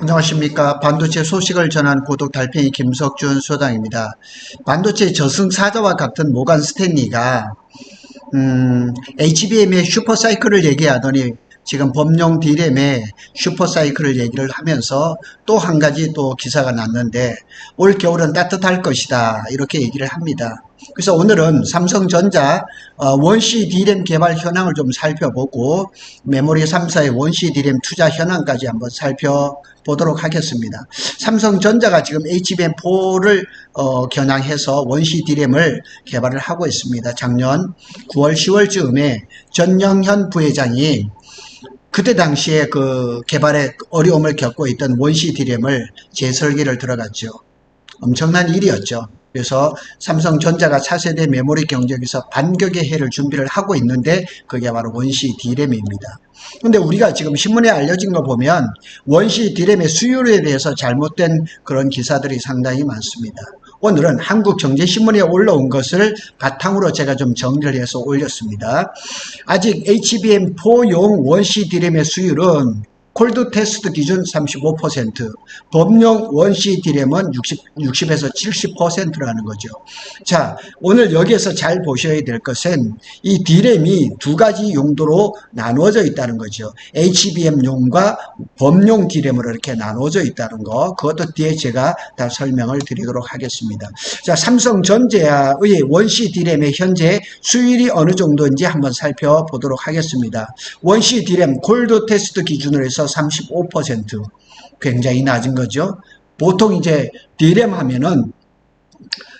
안녕하십니까. 반도체 소식을 전한 고독 달팽이 김석준 소장입니다. 반도체 저승사자와 같은 모간 스탠리가 HBM의 슈퍼사이클을 얘기하더니 지금 범용 D램의 슈퍼사이클을 얘기를 하면서 또 한 가지 또 기사가 났는데 올 겨울은 따뜻할 것이다 이렇게 얘기를 합니다. 그래서 오늘은 삼성전자 원C D램 개발 현황을 좀 살펴보고 메모리 3사의 원C D램 투자 현황까지 한번 살펴보도록 하겠습니다. 삼성전자가 지금 HBM4를 겨냥해서 원C D램을 개발을 하고 있습니다. 작년 9월 10월쯤에 전영현 부회장이 그때 당시에 그 개발에 어려움을 겪고 있던 원C D램을 재설계를 들어갔죠. 엄청난 일이었죠. 그래서 삼성전자가 차세대 메모리 경쟁에서 반격의 해를 준비를 하고 있는데 그게 바로 원C D램입니다. 근데 우리가 지금 신문에 알려진 거 보면 원C D램의 수율에 대해서 잘못된 그런 기사들이 상당히 많습니다. 오늘은 한국경제신문에 올라온 것을 바탕으로 제가 좀 정리를 해서 올렸습니다. 아직 HBM4용 원C D램의 수율은 콜드 테스트 기준 35%, 범용 원C D램은 60에서 70%라는 거죠. 자, 오늘 여기에서 잘 보셔야 될 것은 이 D램이 두 가지 용도로 나누어져 있다는 거죠. HBM용과 범용 D램으로 이렇게 나누어져 있다는 거, 그것도 뒤에 제가 다 설명을 드리도록 하겠습니다. 자, 삼성전자의 원C D램의 현재 수율이 어느 정도인지 한번 살펴보도록 하겠습니다. 원C D램 콜드 테스트 기준으로 해서 35%, 굉장히 낮은 거죠. 보통 이제 D램 하면은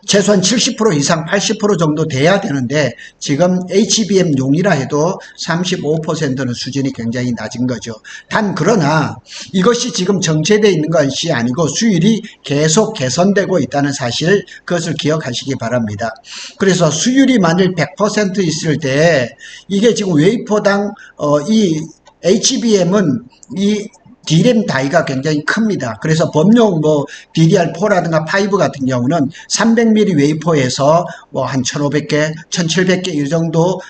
최소한 70% 이상 80% 정도 돼야 되는데 지금 HBM용이라 해도 35%는 수준이 굉장히 낮은 거죠. 단 그러나 이것이 지금 정체되어 있는 것이 아니고 수율이 계속 개선되고 있다는 사실, 그것을 기억하시기 바랍니다. 그래서 수율이 만일 100% 있을 때 이게 지금 웨이퍼당 이 HBM은 이 D램 다이가 굉장히 큽니다. 그래서 범용 DDR4라든가 5 같은 경우는 300mm 웨이퍼에서 한 1500개, 1700개 이 정도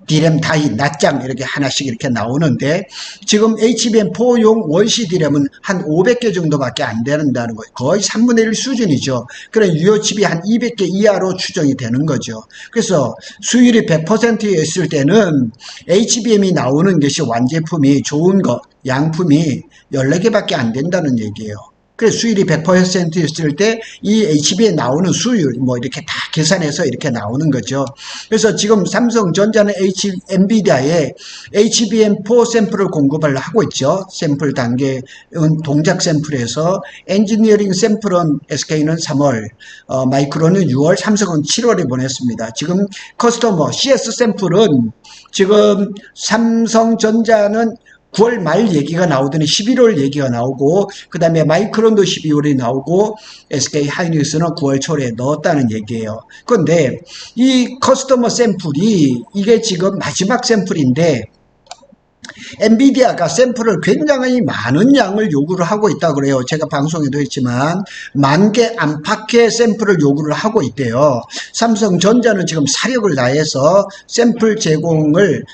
D램 다이 낱장 이렇게 하나씩 이렇게 나오는데 지금 HBM4용 원C D램은 한 500개 정도밖에 안 된다는 거예요. 거의 3분의 1 수준이죠. 그런 유효칩이 한 200개 이하로 추정이 되는 거죠. 그래서 수율이 100%였을 때는 HBM이 나오는 것이 완제품이 좋은 것, 양품이 14개밖에 안 된다는 얘기예요. 그래서 수율이 100%였을 때 이 HBM에 나오는 수율 이렇게 다 계산해서 이렇게 나오는 거죠. 그래서 지금 삼성전자는 엔비디아에 HBM4 샘플을 공급을 하고 있죠. 샘플 단계는 동작 샘플에서 엔지니어링 샘플은 SK는 3월, 마이크론은 6월, 삼성은 7월에 보냈습니다. 지금 커스터머 CS 샘플은 지금 삼성전자는 9월 말 얘기가 나오더니 11월 얘기가 나오고 그 다음에 마이크론도 12월에 나오고 SK 하이닉스는 9월 초에 넣었다는 얘기예요. 그런데 이 커스터머 샘플이 이게 지금 마지막 샘플인데 엔비디아가 샘플을 굉장히 많은 양을 요구를 하고 있다고 그래요. 제가 방송에도 했지만 10,000개 안팎의 샘플을 요구를 하고 있대요. 삼성전자는 지금 사력을 다해서 샘플 제공을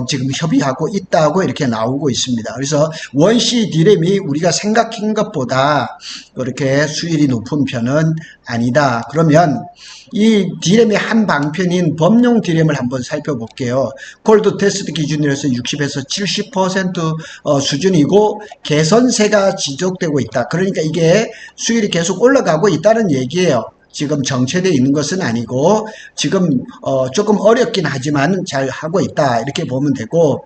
지금 협의하고 있다고 이렇게 나오고 있습니다. 그래서 원C D램이 우리가 생각한 것보다 그렇게 수율이 높은 편은 아니다. 그러면 이 D램의 한 방편인 범용 D램을 한번 살펴볼게요. 콜드 테스트 기준으로서 60에서 70% 수준이고 개선세가 지속되고 있다. 그러니까 이게 수율이 계속 올라가고 있다는 얘기예요. 지금 정체되어 있는 것은 아니고 지금 조금 어렵긴 하지만 잘 하고 있다 이렇게 보면 되고,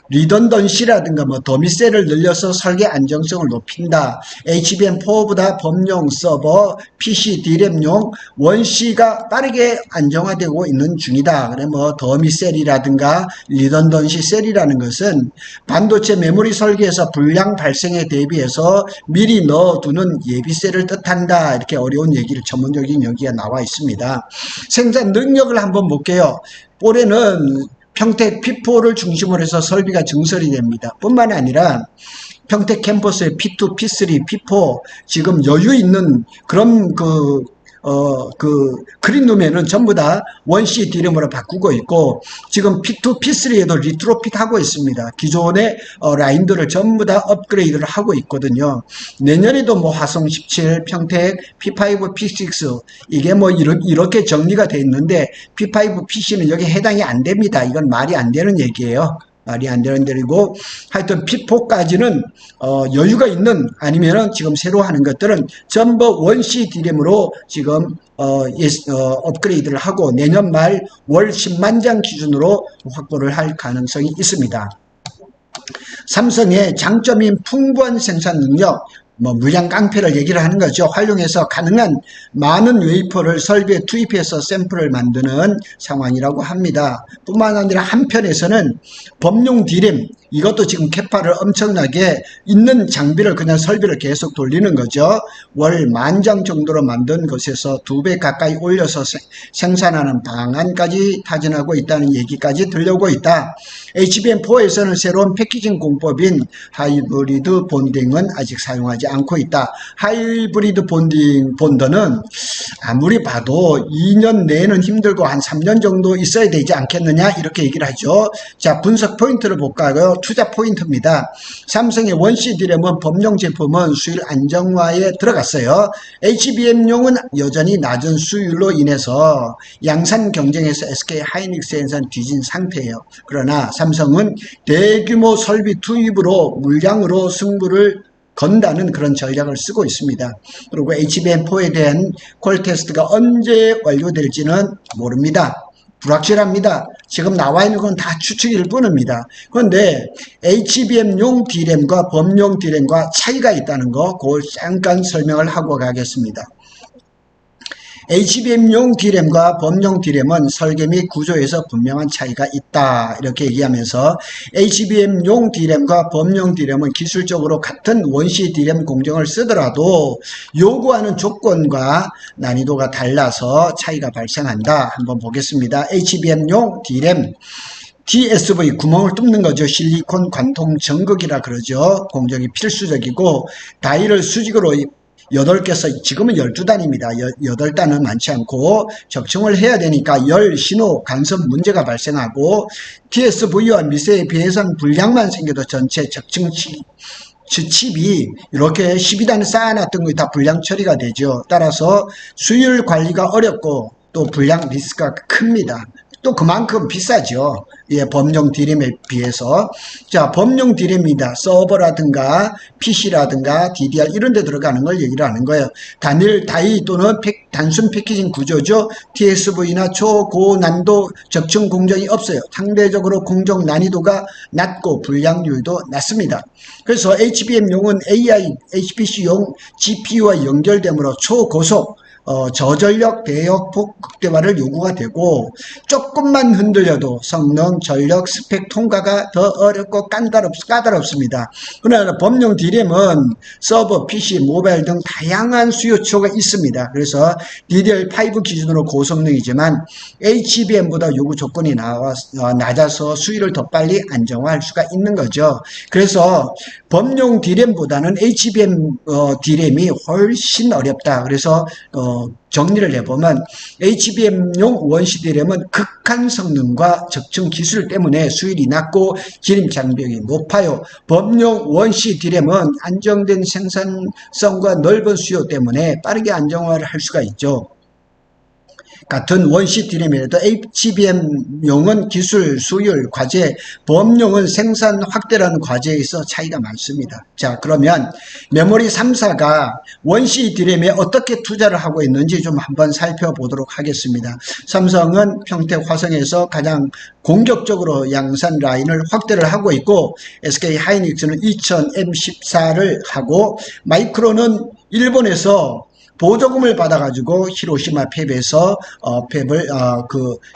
리던던시라든가 더미셀을 늘려서 설계 안정성을 높인다. HBM4보다 범용 서버, PC, D램용 원C가 빠르게 안정화되고 있는 중이다. 그래 더미셀이라든가 리던던시 셀이라는 것은 반도체 메모리 설계에서 불량 발생에 대비해서 미리 넣어두는 예비셀을 뜻한다. 이렇게 어려운 얘기를 전문적인 여기가 나와 있습니다. 생산 능력을 한번 볼게요. 올해는 평택 P4를 중심으로 해서 설비가 증설이 됩니다. 뿐만 아니라 평택 캠퍼스의 P2, P3, P4 지금 여유 있는 그런 그린룸에는 전부 다 원시 D램으로 바꾸고 있고, 지금 P2, P3에도 리트로핏 하고 있습니다. 기존의 라인들을 전부 다 업그레이드를 하고 있거든요. 내년에도 뭐 화성 17, 평택, P5, P6 이게 뭐 이렇게 정리가 돼 있는데 P5, PC는 여기 해당이 안 됩니다. 이건 말이 안 되는 얘기예요. 말이 안 되는 데리고, 하여튼 P4까지는 여유가 있는, 아니면은 지금 새로 하는 것들은 전부 원시 D램으로 지금 업그레이드를 하고 내년 말 월 10만 장 기준으로 확보를 할 가능성이 있습니다. 삼성의 장점인 풍부한 생산 능력, 물량 깡패를 얘기를 하는 거죠. 활용해서 가능한 많은 웨이퍼를 설비에 투입해서 샘플을 만드는 상황이라고 합니다. 뿐만 아니라 한편에서는 범용 D램, 이것도 지금 캐파를 엄청나게 있는 장비를 그냥 설비를 계속 돌리는 거죠. 월 10,000장 정도로 만든 것에서 2배 가까이 올려서 생산하는 방안까지 타진하고 있다는 얘기까지 들려오고 있다. HBM4에서는 새로운 패키징 공법인 하이브리드 본딩은 아직 사용하지 않고 있다. 하이브리드 본더는 아무리 봐도 2년 내에는 힘들고 한 3년 정도 있어야 되지 않겠느냐, 이렇게 얘기를 하죠. 자, 분석 포인트를 볼까요? 투자 포인트입니다. 삼성의 원시 D램은 범용 제품은 수율 안정화에 들어갔어요. HBM용은 여전히 낮은 수율로 인해서 양산 경쟁에서 SK 하이닉스에선 뒤진 상태예요. 그러나 삼성은 대규모 설비 투입으로 물량으로 승부를 건다는 그런 전략을 쓰고 있습니다. 그리고 HBM4에 대한 콜 테스트가 언제 완료될지는 모릅니다. 불확실합니다. 지금 나와 있는 건 다 추측일 뿐입니다. 그런데 HBM용 D램과 범용 D램과 차이가 있다는 거, 그걸 잠깐 설명을 하고 가겠습니다. HBM용 D램과 범용 D램은 설계 및 구조에서 분명한 차이가 있다, 이렇게 얘기하면서 HBM용 D램과 범용 D램은 기술적으로 같은 원시 D램 공정을 쓰더라도 요구하는 조건과 난이도가 달라서 차이가 발생한다. 한번 보겠습니다. HBM용 D램 TSV, 구멍을 뚫는 거죠. 실리콘 관통 전극이라 그러죠. 공정이 필수적이고, 다이를 수직으로 8개서 지금은 12단입니다. 8단은 많지 않고 적층을 해야 되니까 열 신호 간섭 문제가 발생하고, TSV와 미세에 비해서는 불량만 생겨도 전체 적층 칩이 이렇게 12단 쌓아놨던 것이 다 불량 처리가 되죠. 따라서 수율 관리가 어렵고 또 불량 리스크가 큽니다. 또 그만큼 비싸죠. 예, 범용 D램에 비해서. 자, 범용 D램이다. 서버라든가 PC라든가 DDR 이런 데 들어가는 걸 얘기를 하는 거예요. 단일 다이 또는 단순 패키징 구조죠. TSV나 초고난도 적층 공정이 없어요. 상대적으로 공정 난이도가 낮고 불량률도 낮습니다. 그래서 HBM용은 AI, HPC용 GPU와 연결되므로 초고속 저전력 대역폭 극대화를 요구가 되고, 조금만 흔들려도 성능, 전력, 스펙 통과가 더 어렵고 까다롭습니다. 그러나 범용 D램은 서버, PC, 모바일 등 다양한 수요처가 있습니다. 그래서 DDR5 기준으로 고성능이지만 HBM보다 요구 조건이 낮아서 수율을 더 빨리 안정화할 수가 있는 거죠. 그래서 범용 D램보다는 HBM D램이 훨씬 어렵다. 그래서 정리를 해보면 HBM용 원시 D램은 극한 성능과 적층 기술 때문에 수율이 낮고 진입 장벽이 높아요. 범용 원시 D램은 안정된 생산성과 넓은 수요 때문에 빠르게 안정화를 할 수가 있죠. 같은 원시 D램이라도 HBM용은 기술, 수율, 과제, 범용은 생산 확대라는 과제에 있어 차이가 많습니다. 자, 그러면 메모리 3사가 원시 D램에 어떻게 투자를 하고 있는지 좀 한번 살펴보도록 하겠습니다. 삼성은 평택 화성에서 가장 공격적으로 양산 라인을 확대를 하고 있고, SK 하이닉스는 2000M14를 하고, 마이크론은 일본에서 보조금을 받아가지고 히로시마 팹에서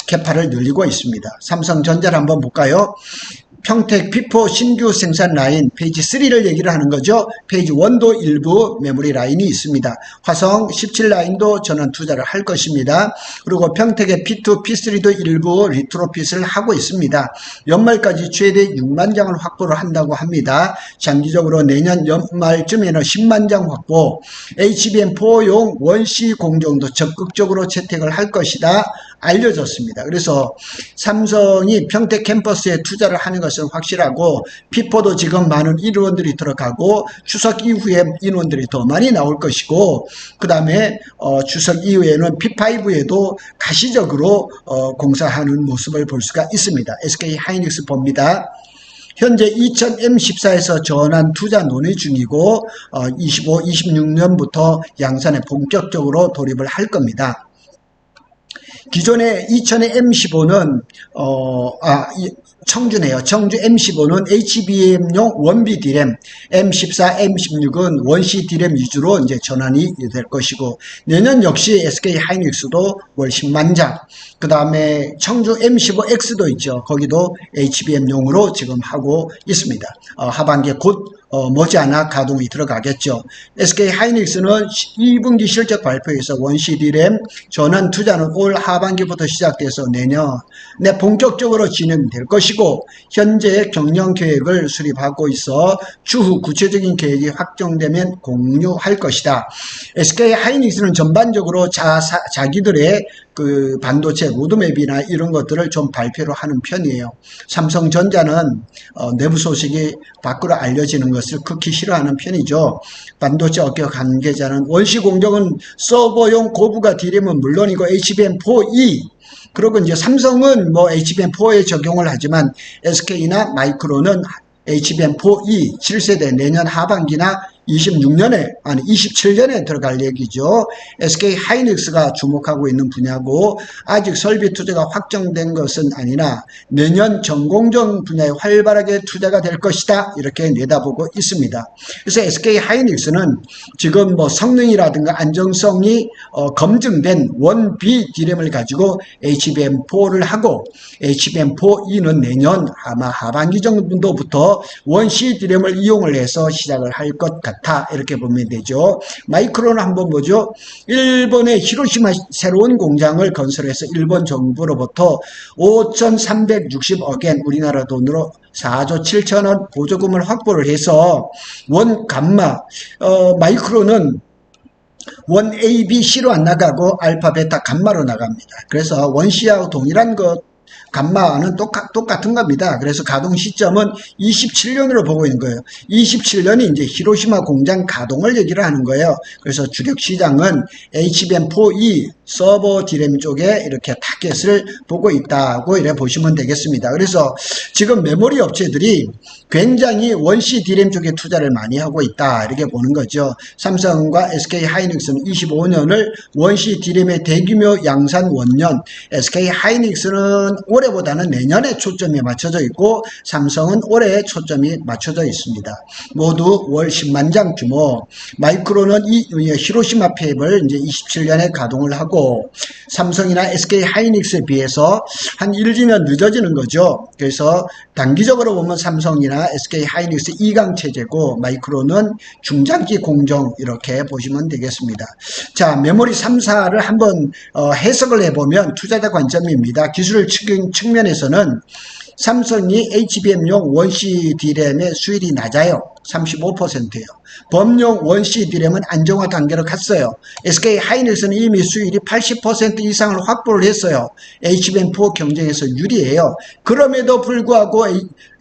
캐파를 늘리고 있습니다. 삼성전자를 한번 볼까요? 평택 P4 신규 생산 라인 페이지 3를 얘기를 하는 거죠. 페이지 1도 일부 메모리 라인이 있습니다. 화성 17 라인도 저는 투자를 할 것입니다. 그리고 평택의 P2, P3도 일부 리트로핏을 하고 있습니다. 연말까지 최대 6만 장을 확보를 한다고 합니다. 장기적으로 내년 연말쯤에는 10만 장 확보, HBM4용 원시 공정도 적극적으로 채택을 할 것이다 알려졌습니다. 그래서 삼성이 평택 캠퍼스에 투자를 하는 것은 확실하고 P4도 지금 많은 인원들이 들어가고 추석 이후에 인원들이 더 많이 나올 것이고 그 다음에 추석 이후에는 P5에도 가시적으로 공사하는 모습을 볼 수가 있습니다. SK 하이닉스 봅니다. 현재 2000M14에서 전환 투자 논의 중이고 25, 26년부터 양산에 본격적으로 돌입을 할 겁니다. 기존의 2000의 M15는 청주네요. 청주 M15는 HBM용 원비 D램, M14, M16은 원시 D램 위주로 이제 전환이 될 것이고 내년 역시 SK 하이닉스도 월 10만 장. 그 다음에 청주 M15X도 있죠. 거기도 HBM용으로 지금 하고 있습니다. 하반기에 곧 머지않아 가동이 들어가겠죠. SK 하이닉스는 2분기 실적 발표에서 원시 D램 전환 투자는 올 하반기부터 시작돼서 내년에 본격적으로 진행될 것이고 현재 경영 계획을 수립하고 있어 추후 구체적인 계획이 확정되면 공유할 것이다. SK 하이닉스는 전반적으로 자기들의 그 반도체 로드맵이나 이런 것들을 좀 발표를 하는 편이에요. 삼성전자는 내부 소식이 밖으로 알려지는 것을 극히 싫어하는 편이죠. 반도체 업계 관계자는 원시 공정은 서버용 고부가 D램은 물론이고 HBM4E 그리고 이제 삼성은 뭐 HBM4에 적용을 하지만 SK나 마이크론은 HBM4E 7세대 내년 하반기나 26년에 아니 27년에 들어갈 얘기죠. SK 하이닉스가 주목하고 있는 분야고 아직 설비 투자가 확정된 것은 아니나 내년 전공정 분야에 활발하게 투자가 될 것이다 이렇게 내다보고 있습니다. 그래서 SK 하이닉스는 지금 뭐 성능이라든가 안정성이 검증된 원B D램을 가지고 HBM4를 하고 HBM4E는 내년 아마 하반기 정도부터 원C D램을 이용을 해서 시작을 할 것 같아 이렇게 보면 되죠. 마이크론은 한번 보죠. 일본의 히로시마 새로운 공장을 건설해서 일본 정부로부터 5,360억 엔 우리나라 돈으로 4조 7천원 보조금을 확보를 해서 원 감마 마이크론은 원 A, B, C로 안 나가고 알파, 베타, 감마로 나갑니다. 그래서 원 C하고 동일한 것 감마는 똑같은 겁니다. 그래서 가동 시점은 27년으로 보고 있는 거예요. 27년이 이제 히로시마 공장 가동을 얘기를 하는 거예요. 그래서 주력 시장은 HBM4E 서버 D램 쪽에 이렇게 타겟을 보고 있다고 이렇게 보시면 되겠습니다. 그래서 지금 메모리 업체들이 굉장히 원시 D램 쪽에 투자를 많이 하고 있다 이렇게 보는 거죠. 삼성과 SK 하이닉스는 25년을 원시 D램의 대규모 양산 원년, SK 하이닉스는 올해보다는 내년에 초점이 맞춰져 있고 삼성은 올해에 초점이 맞춰져 있습니다. 모두 월 10만 장 규모. 마이크론은 이 히로시마 팹을 이제 27년에 가동을 하고 삼성이나 SK 하이닉스에 비해서 한 1, 2년 늦어지는 거죠. 그래서 단기적으로 보면 삼성이나 SK 하이닉스 2강 체제고 마이크론은 중장기 공정 이렇게 보시면 되겠습니다. 자, 메모리 3사를 한번 해석을 해보면 투자자 관점입니다. 기술 측면에서는 삼성이 HBM용 원C D램의 수율이 낮아요. 35%예요. 범용 원C D램은 안정화 단계로 갔어요. SK 하이닉스는 이미 수율이 80% 이상을 확보를 했어요. HBM4 경쟁에서 유리해요. 그럼에도 불구하고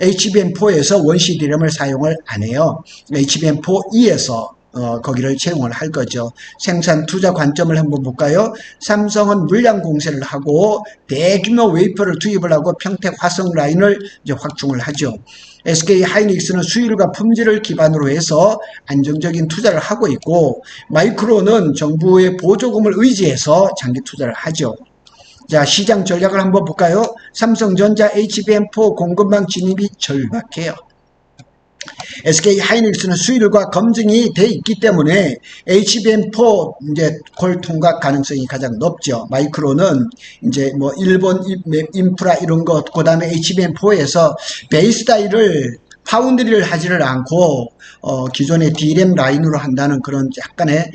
HBM4에서 원C D램을 사용을 안 해요. HBM4E에서 거기를 채용을 할 거죠. 생산 투자 관점을 한번 볼까요? 삼성은 물량 공세를 하고 대규모 웨이퍼를 투입을 하고 평택 화성 라인을 이제 확충을 하죠. SK 하이닉스는 수율과 품질을 기반으로 해서 안정적인 투자를 하고 있고 마이크론은 정부의 보조금을 의지해서 장기 투자를 하죠. 자, 시장 전략을 한번 볼까요? 삼성전자 HBM4 공급망 진입이 절박해요. SK 하이닉스는 수율과 검증이 돼 있기 때문에 HBM4 이제 콜 통과 가능성이 가장 높죠. 마이크론은 이제 뭐 일본 인프라 이런 것, 그 다음에 HBM4에서 베이스 다이를 파운드리를 하지를 않고 기존의 D램 라인으로 한다는 그런 약간의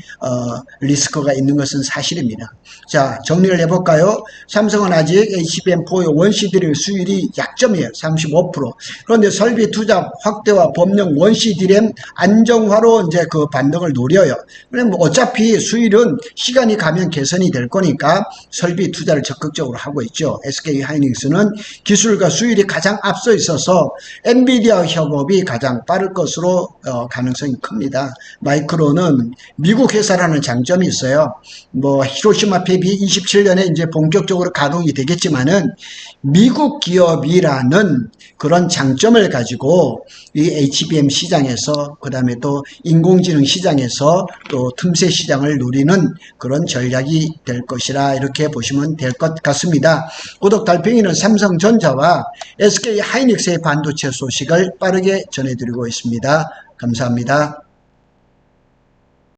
리스크가 있는 것은 사실입니다. 자, 정리를 해볼까요? 삼성은 아직 HBM4의 원시 드램 수율이 약점이에요. 35%. 그런데 설비 투자 확대와 법령 원시 드램 안정화로 이제 그 반등을 노려요. 그럼 뭐 어차피 수율은 시간이 가면 개선이 될 거니까 설비 투자를 적극적으로 하고 있죠. SK 하이닉스는 기술과 수율이 가장 앞서 있어서 엔비디아 협업이 가장 빠를 것으로 가능성이 큽니다. 마이크론은 미국 회사라는 장점이 있어요. 뭐 히로시마 팹이 27년에 이제 본격적으로 가동이 되겠지만은 미국 기업이라는 그런 장점을 가지고 이 HBM 시장에서 그다음에 또 인공지능 시장에서 또 틈새 시장을 누리는 그런 전략이 될 것이라 이렇게 보시면 될 것 같습니다. 구독 달팽이는 삼성전자와 SK 하이닉스의 반도체 소식을 빠르게 전해드리고 있습니다. 감사합니다.